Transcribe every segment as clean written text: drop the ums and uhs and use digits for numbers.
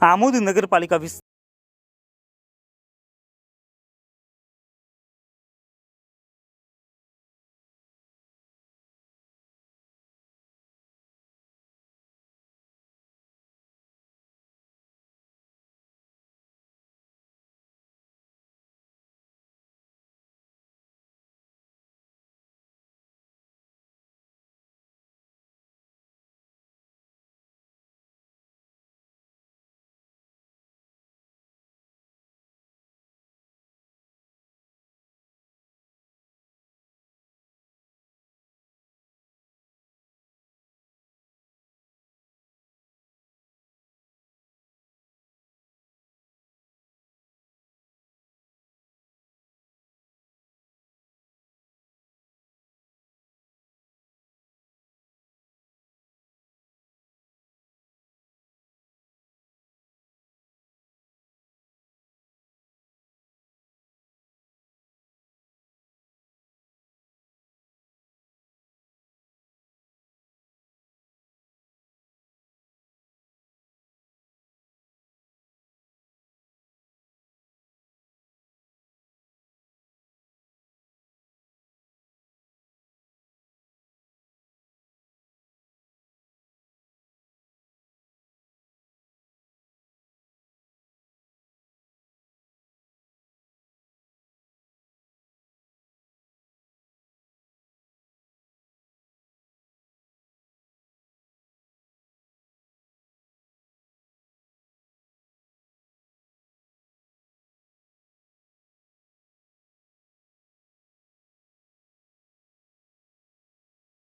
આમોદ નગરપાલિકા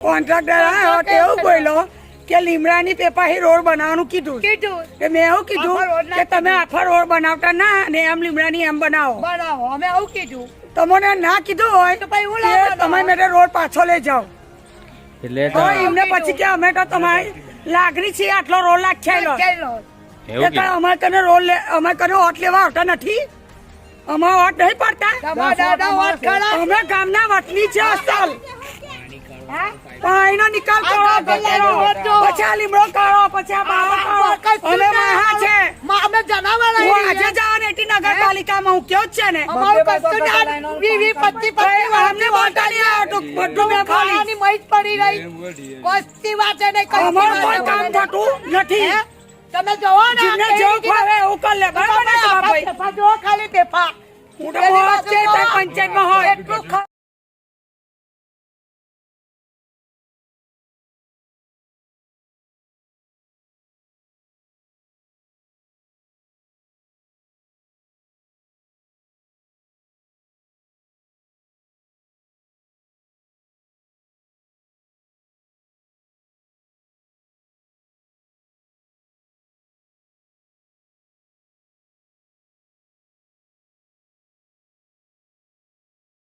કોન્ટ્રાક્ટર આવ્યો એવું બોલ્યો કે લીમડાની પેપાથી રોડ બનાવવાનું કીધું કે મેં એવું કીધું કે તમે આખા રોડ બનાવતા ના અને એમ લીમડાની એમ બનાવો અમે આવું કીધું તમને ના કીધું હોય તો તમે મેરે રોડ પાછો લઈ જાઓ એટલે એમને પછી કે અમે તો તમારી લાગણી છે આટલો રોડ લાખ્યાયેલો અમારે કને રોડ અમે કને વોટ લેવા આવતા નથી અમારા વોટ નહીં પડતા અમે ગામના વતની છે અસલ પાણીનો નિકાલ કરો પછી આ લીમડો કરો પછી આ બાવા કરો અમે મહા છે અમે જણાવવા હું આજે જવાનું એટી નગરપાલિકામાં હું કયો જ છે ને અમારું કશું ના 20-25 અમને વોટ નહીં આવ્યો બધું મેં ખાવાની મઈજ પડી રહી કોસ્તી વાતે નહીં અમારું કોઈ કામ થતું નથી તમે જોવો ને જેમને જો ખાવે એવું કર લે બરાબર ને ભાઈ જો ખાલી પેપા હું તો પંચાયતમાં હોય એટલું